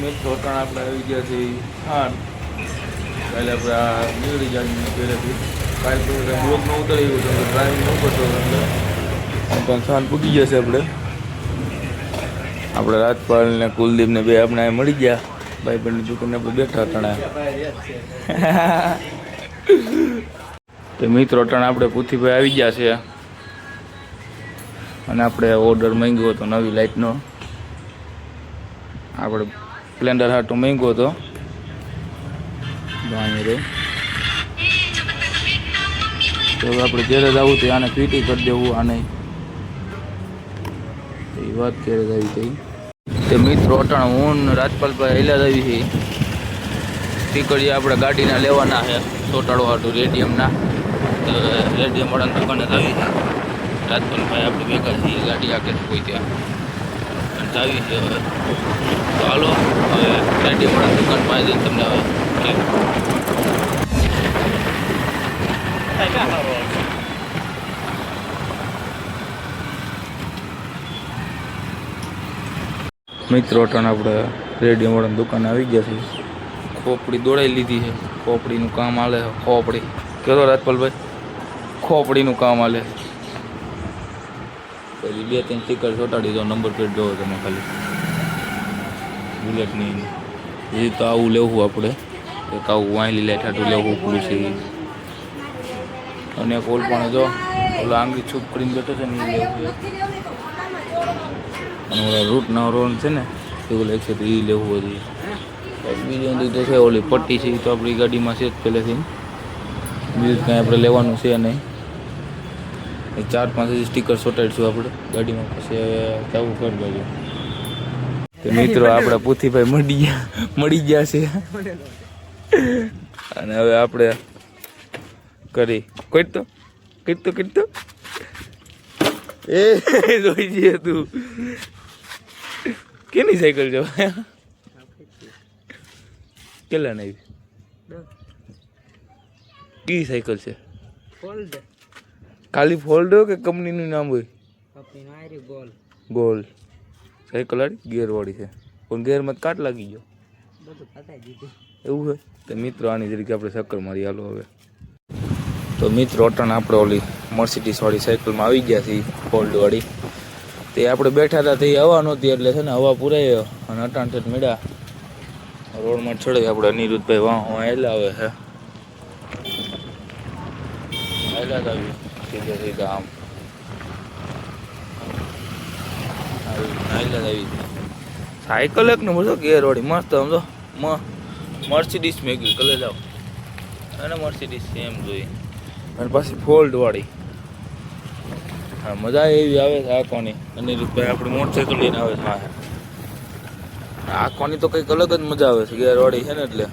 મિત્રો ત્રણ આપણે આવી ગયા છે ખાન કાલે આપણે આ નીકળી જાય પહેલેથી કાલે તો બ્લોક ન ઉતરી ગયું તો ડ્રાઈવિંગ ન કરતો એટલે પણ ખાન પૂગી જશે આપણે રાજપાલ ને કુલદીપ ને બે આપણે મળી ગયા ભાઈ બહેનની દુકાને આપણે બેઠા તણા તો મિત્રો ત્રણ આપણે પુથીભાઈ આવી ગયા છે અને આપણે ઓર્ડર માંગ્યો હતો નવી લાઇટનો આપણે સ્પ્લેન્ડર હાટો માંગ્યો હતો તો આપણે જ્યારે જ આવું તો આને ફીટી કરી દેવું આને એ વાત ક્યારે જ આવી થઈ તે મિત્રો અટાણા હું રાજપાલભાઈ હેલા જ આવી છે ટીકડીએ આપણે ગાડીના લેવાના છે ચોટાડવા હાટું રેડિયમના રેડિયમ વાળાની દુકાને જ આવી છે રાજપાલભાઈ આપણે ભેગા છીએ ગાડી આકે કોઈ ત્યાં અને આવી છે હવે તો હાલો હવે રેડિયમ વાળાની દુકાન પાસે જઈને તમને હવે મિત્રો અટાણ આપણે રેડિયમ વાળાની દુકાને આવી ગયા છે ખોપડી દોડાઈ લીધી છે ખોપડીનું કામ હાલે ખોપડી કેતો રાજપાલભાઈ ખોપડીનું કામ હાલે પછી 2-3 સ્ટીકર ચોટાડી દો નંબર પ્લેટ જોવો તમે ખાલી બુલેટની એ તો આવું લેવું આપણે એક આવું વાંયલી લાઈટ હાટું લેવું પૂરું છે અને કોલ પણ જો ઓલા આંગળી છૂપ કરીને બેઠો છે ને એ લેવું અને ઓલા રૂટના રોન છે ને એવું લાગશે તો એ લેવું હતું બીજું તો છે ઓલી પટ્ટી છે એ તો આપણી ગાડીમાં છે જ પહેલેથી બીજું કાંઈ આપણે લેવાનું છે નહીં 4-5 સ્ટીકર ચોટાડીશું આપણે ગાડીમાં પછી હવે ચાવું કરી દેજો તો મિત્રો આપણા પુથીભાઈ મળી ગયા છે અને હવે આપણે કરી કીધતો એ જોઈ જઈએ તું કેની સાયકલ જો કેટલા નહીં કી સાયકલ છે ખાલી ફોલ્ડ હોય કે કંપનીનું નામ હોય ગોલ સાયકલ વાળી ગેર વાળી છે પણ ગેરમાં કાટ લાગી ગયો એવું હોય તો મિત્રો આની તરીકે આપણે ચક્કર મારી હાલો હવે તો મિત્રો અટાણ આપણે ઓલી મર્સિડીઝ વાળી સાયકલમાં આવી ગયા છીએ ફોલ્ડ વાળી તે આપણે બેઠા હતા તે હવા નહોતી એટલે છે ને હવા પુરાઈ અને અટાણ છે મેળા રોડમાં ચડે આપણે અનિરુદ્ધભાઈ વાહ આવેલા આવે છે આવેલા જ આવી સીધા સીધા આમ આવેલા જ આવી સાયકલ એક ને બધો ગેર વાળી મસ્ત આમ તો મર્સિડીઝ મેગી કલે જાઓ અને મર્સિડીઝ સેમ જોઈએ અને પાછી ફોલ્ડ વાળી હા મજા એવી આવે છે આંખોની અનિરુદ્ધભાઈ આપણી મોટરસાઇકલ લઈને આવે છે હા આંખોની તો કંઈક અલગ જ મજા આવે છે ગેરવાળી છે ને એટલે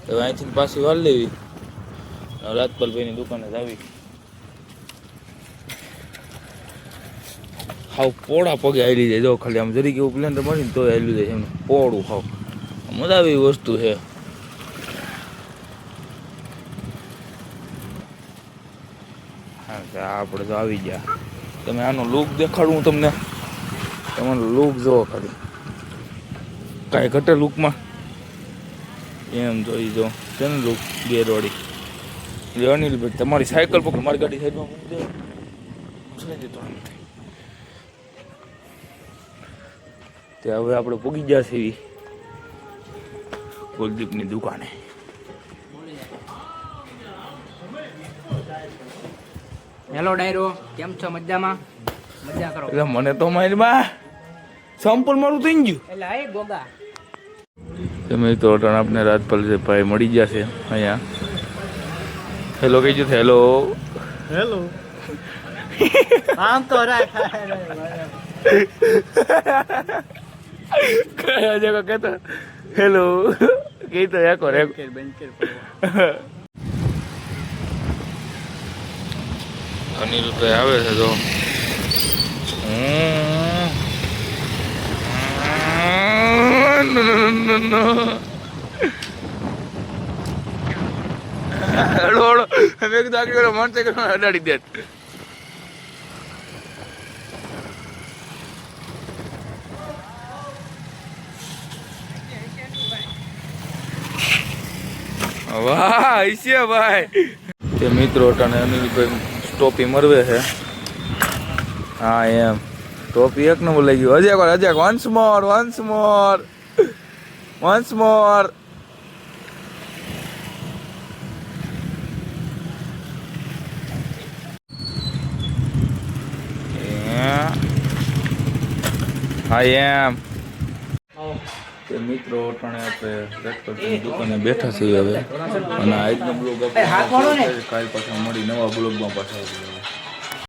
હવે અહીંથી પાછી વાળ લેવી રાજપાલભાઈની દુકાને જ આવી હાવ પોળા પગે આવેલી જાય જો ખાલી આમ જરીક એવું પ્લેન્ડર મળીને તો આવેલું જાય એમને પોળું હાવ મજા આવે એવી વસ્તુ છે આપણે તો આવી ગયા તમે આનો લુક દેખાડું તમને તમારો લુક જોવો ખાલી કાંઈ ઘટે લુકમાં એમ જોઈ જો છે ને લુક ગેરવાળી એટલે અનિલભાઈ તમારી સાયકલ પકડ મારી ગાડી સાઈડમાં મૂકી દે તે હવે આપણે પૂગી ગયા છીએ કુલદીપની દુકાને હેલો ડાયરો કેમ છો મજામાં મજા કરો એટલે મને તો મારી બા સંપલ મારું થઈ ગયું એટલે આ ગોગા તમે તો અટાણ આપણે રાજપાલ ભાઈ મળી ગયા છે અહીંયા હેલો કહી જશે હેલો હેલો આમ તો કયા જગા કહેતા હેલો કઈ તો યાર કરે અનિરુદ્ધભાઈ આવે છે તો મેં કીધું આગળ મોટરસાઇકલ અડાડી દે વાહ છે ભાઈ તે મિત્રો અટાણે અનિલભાઈ ટોપી મરવે છે હા એમ ટોપી એક નંબર લઈ ગયું હજે વન્સ મોર હા એમ તે મિત્રો અટાણે આપણે રેડ દુકાને બેઠા છીએ હવે અને આજનો બ્લોગ આપણે કાલ પાછા મળી નવા બ્લોગમાં પાછા